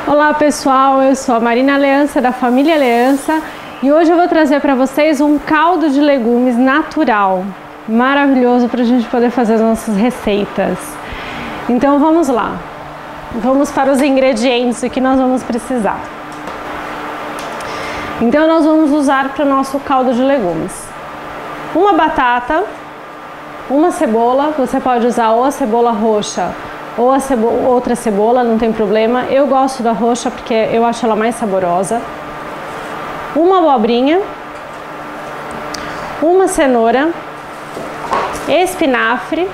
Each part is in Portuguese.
Olá pessoal, eu sou a Marina Leança da família Leança e hoje eu vou trazer para vocês um caldo de legumes natural, maravilhoso para a gente poder fazer as nossas receitas. Então vamos lá, vamos para os ingredientes que nós vamos precisar. Então nós vamos usar para o nosso caldo de legumes uma batata, uma cebola, você pode usar ou a cebola roxa ou a outra cebola, não tem problema. Eu gosto da roxa porque eu acho ela mais saborosa. Uma abobrinha, uma cenoura, espinafre,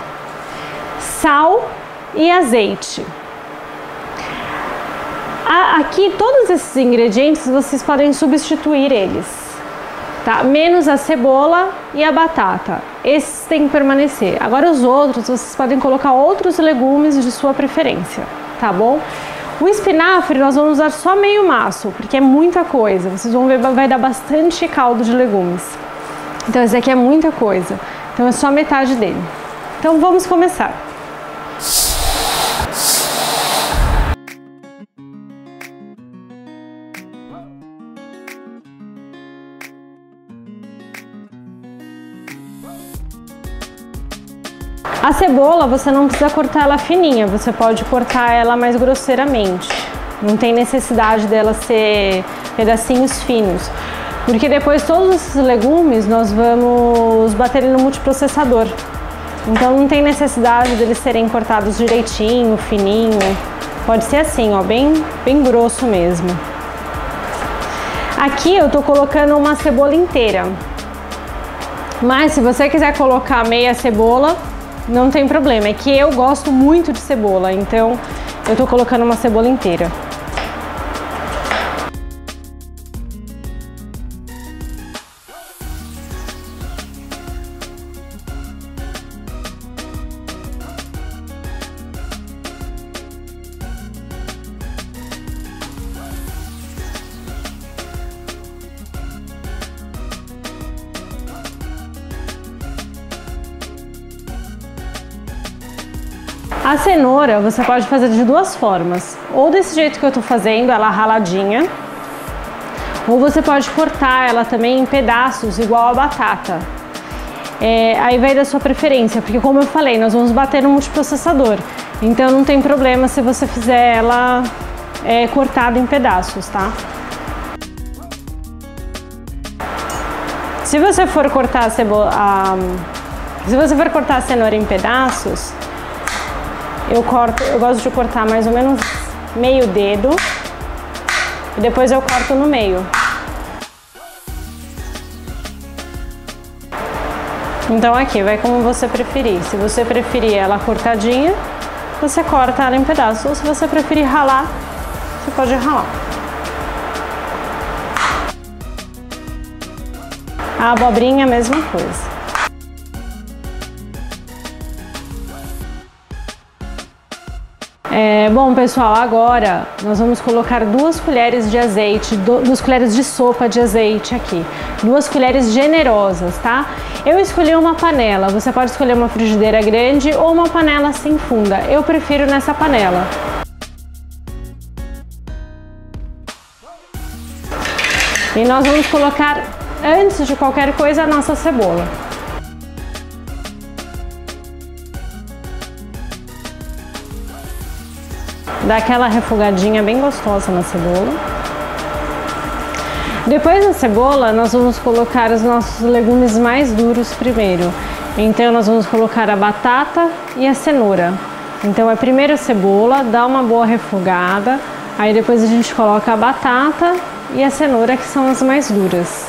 sal e azeite. Aqui todos esses ingredientes vocês podem substituir eles, tá? Menos a cebola e a batata. Esses têm que permanecer. Agora os outros, vocês podem colocar outros legumes de sua preferência, tá bom? O espinafre nós vamos usar só meio maço, porque é muita coisa. Vocês vão ver, vai dar bastante caldo de legumes. Então esse aqui é muita coisa. Então é só metade dele. Então vamos começar. A cebola você não precisa cortar ela fininha, você pode cortar ela mais grosseiramente. Não tem necessidade dela ser pedacinhos finos, porque depois todos esses legumes nós vamos bater no multiprocessador. Então não tem necessidade deles serem cortados direitinho, fininho. Pode ser assim, ó, bem grosso mesmo. Aqui eu tô colocando uma cebola inteira, mas se você quiser colocar meia cebola, não tem problema, é que eu gosto muito de cebola, então eu tô colocando uma cebola inteira. A cenoura você pode fazer de duas formas, ou desse jeito que eu tô fazendo, ela raladinha, ou você pode cortar ela também em pedaços, igual a batata. Aí vai da sua preferência, porque como eu falei, nós vamos bater no multiprocessador, então não tem problema se você fizer ela cortada em pedaços, tá? Se você for cortar a cenoura em pedaços, eu gosto de cortar mais ou menos meio dedo e depois eu corto no meio. Então aqui, vai como você preferir. Se você preferir ela cortadinha, você corta ela em pedaços. Ou se você preferir ralar, você pode ralar. A abobrinha, a mesma coisa. Bom pessoal, agora nós vamos colocar 2 colheres de azeite, 2 colheres de sopa de azeite aqui, 2 colheres generosas, tá? Eu escolhi uma panela, você pode escolher uma frigideira grande ou uma panela sem funda, eu prefiro nessa panela. E nós vamos colocar, antes de qualquer coisa, a nossa cebola. Dá aquela refogadinha bem gostosa na cebola. Depois da cebola, nós vamos colocar os nossos legumes mais duros primeiro. Então nós vamos colocar a batata e a cenoura. Então é primeiro a cebola, dá uma boa refogada, aí depois a gente coloca a batata e a cenoura, que são as mais duras.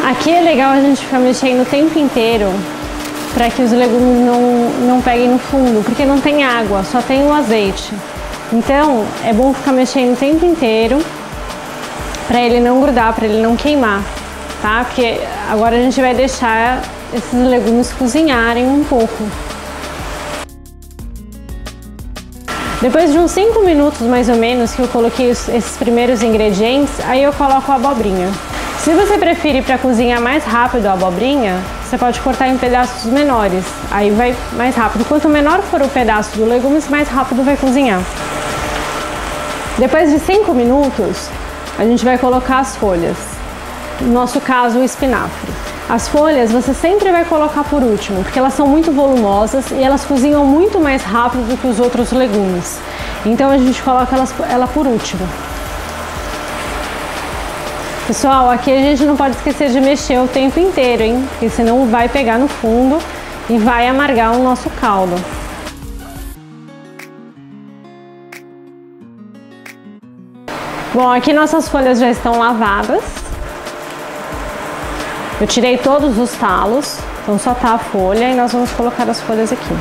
Aqui é legal a gente ficar mexendo o tempo inteiro para que os legumes não peguem no fundo, porque não tem água, só tem o azeite. Então é bom ficar mexendo o tempo inteiro para ele não grudar, para ele não queimar, tá? Porque agora a gente vai deixar esses legumes cozinharem um pouco. Depois de uns 5 minutos mais ou menos que eu coloquei esses primeiros ingredientes, aí eu coloco a abobrinha. Se você preferir para cozinhar mais rápido a abobrinha, você pode cortar em pedaços menores, aí vai mais rápido. Quanto menor for o pedaço do legumes, mais rápido vai cozinhar. Depois de 5 minutos, a gente vai colocar as folhas. No nosso caso, o espinafre. As folhas você sempre vai colocar por último, porque elas são muito volumosas e elas cozinham muito mais rápido do que os outros legumes. Então a gente coloca ela por último. Pessoal, aqui a gente não pode esquecer de mexer o tempo inteiro, hein? Porque senão vai pegar no fundo e vai amargar o nosso caldo. Bom, aqui nossas folhas já estão lavadas. Eu tirei todos os talos, então só tá a folha e nós vamos colocar as folhas aqui.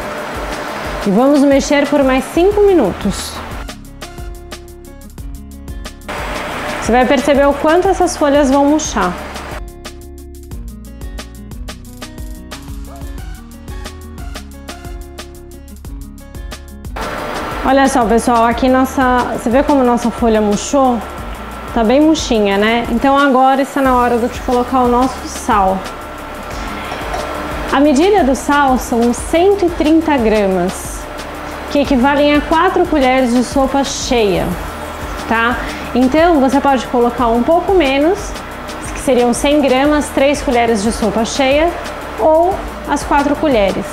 E vamos mexer por mais 5 minutos. Você vai perceber o quanto essas folhas vão murchar. Olha só, pessoal, aqui você vê como nossa folha murchou? Tá bem murchinha, né? Então agora está na hora de colocar o nosso sal. A medida do sal são 130 gramas, que equivalem a 4 colheres de sopa cheia, tá? Então você pode colocar um pouco menos, que seriam 100 gramas, 3 colheres de sopa cheia, ou as 4 colheres.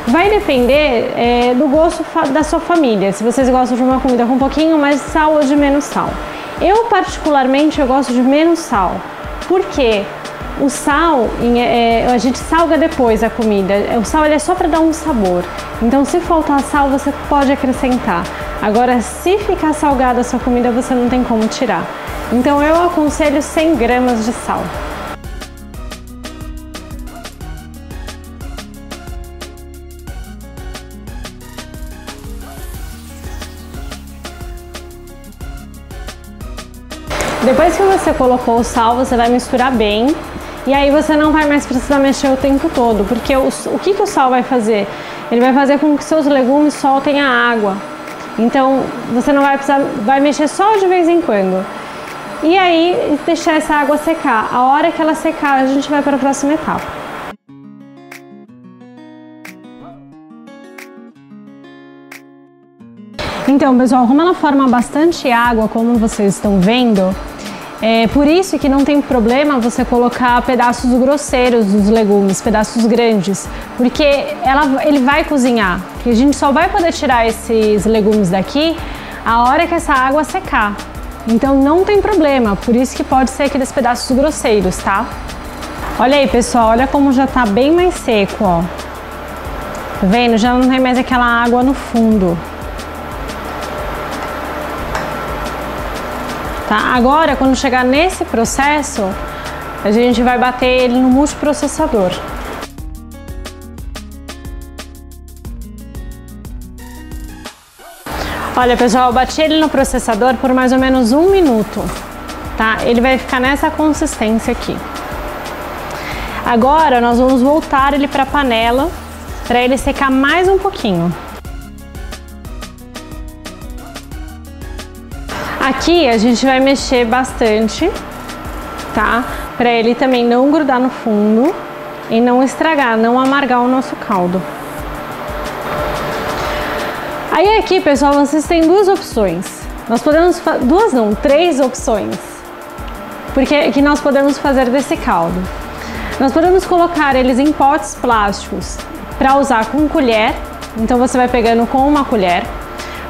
Vai depender do gosto da sua família, se vocês gostam de uma comida com um pouquinho mais de sal ou de menos sal. Eu particularmente gosto de menos sal, porque o sal, a gente salga depois a comida, o sal ele é só para dar um sabor, então se faltar sal você pode acrescentar. Agora se ficar salgada a sua comida você não tem como tirar, então eu aconselho 100 gramas de sal. Depois que você colocou o sal, você vai misturar bem e aí você não vai mais precisar mexer o tempo todo, porque o que o sal vai fazer? Ele vai fazer com que seus legumes soltem a água, então você não vai precisar, vai mexer só de vez em quando. E aí deixar essa água secar, a hora que ela secar a gente vai para a próxima etapa. Então, pessoal, como ela forma bastante água, como vocês estão vendo, por isso que não tem problema você colocar pedaços grosseiros dos legumes, pedaços grandes, porque ele vai cozinhar. E a gente só vai poder tirar esses legumes daqui a hora que essa água secar. Então não tem problema, por isso que pode ser aqueles pedaços grosseiros, tá? Olha aí, pessoal, olha como já tá bem mais seco, ó. Tá vendo? Já não tem mais aquela água no fundo. Tá? Agora, quando chegar nesse processo, a gente vai bater ele no multiprocessador. Olha, pessoal, eu bati ele no processador por mais ou menos 1 minuto, tá? Ele vai ficar nessa consistência aqui. Agora, nós vamos voltar ele para a panela, para ele secar mais um pouquinho. Aqui a gente vai mexer bastante, tá? Para ele também não grudar no fundo e não estragar, não amargar o nosso caldo. Aí aqui, pessoal, vocês têm duas opções. Nós podemos, três opções. Porque que nós podemos fazer desse caldo. Nós podemos colocar eles em potes plásticos para usar com colher. Então você vai pegando com uma colher.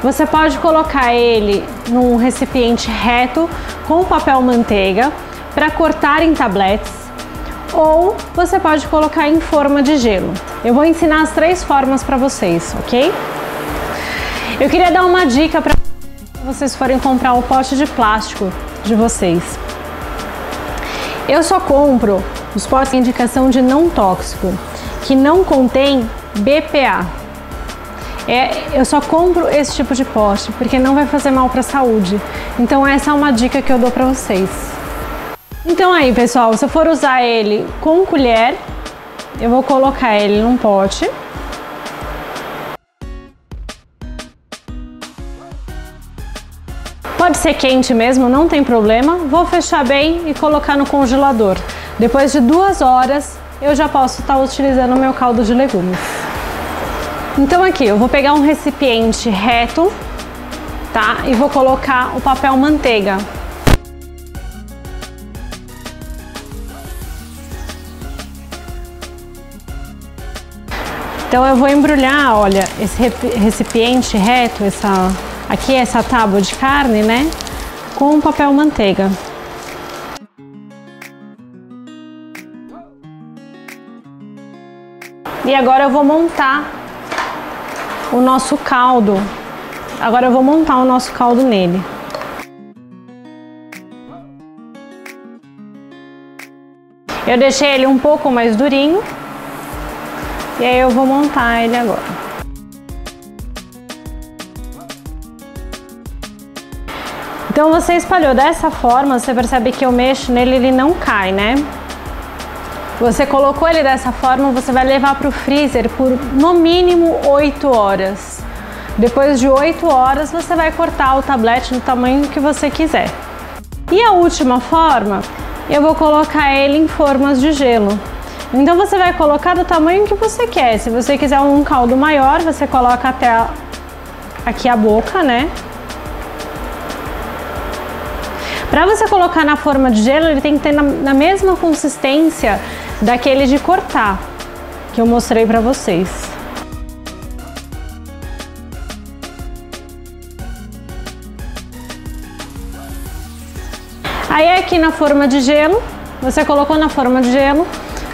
Você pode colocar ele num recipiente reto com papel manteiga para cortar em tabletes, ou você pode colocar em forma de gelo. Eu vou ensinar as 3 formas para vocês, ok? Eu queria dar uma dica para vocês forem comprar o pote de plástico de vocês. Eu só compro os potes com indicação de não tóxico, que não contém BPA. Eu só compro esse tipo de pote, porque não vai fazer mal para a saúde. Então essa é uma dica que eu dou para vocês. Então aí, pessoal, se eu for usar ele com colher, eu vou colocar ele num pote. Pode ser quente mesmo, não tem problema. Vou fechar bem e colocar no congelador. Depois de 2 horas, eu já posso estar utilizando o meu caldo de legumes. Então aqui, eu vou pegar um recipiente reto, tá? E vou colocar o papel manteiga. Então eu vou embrulhar, olha, esse recipiente reto, essa tábua de carne, né? Com o papel manteiga. E agora eu vou montar o nosso caldo. Agora eu vou montar o nosso caldo nele. Eu deixei ele um pouco mais durinho. E aí eu vou montar ele agora. Então você espalhou dessa forma, você percebe que eu mexo nele, ele não cai, né? Você colocou ele dessa forma, você vai levar para o freezer por no mínimo 8 horas. Depois de 8 horas, você vai cortar o tablete do tamanho que você quiser. E a última forma, eu vou colocar ele em formas de gelo. Então você vai colocar do tamanho que você quer. Se você quiser um caldo maior, você coloca até aqui a boca, né? Para você colocar na forma de gelo, ele tem que ter na mesma consistência daquele de cortar, que eu mostrei para vocês. Aí aqui na forma de gelo, você colocou na forma de gelo,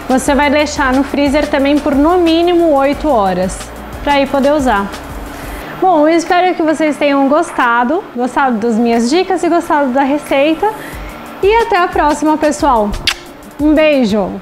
você vai deixar no freezer também por no mínimo 8 horas, para aí poder usar. Bom, eu espero que vocês tenham gostado das minhas dicas e gostado da receita. E até a próxima, pessoal. Um beijo!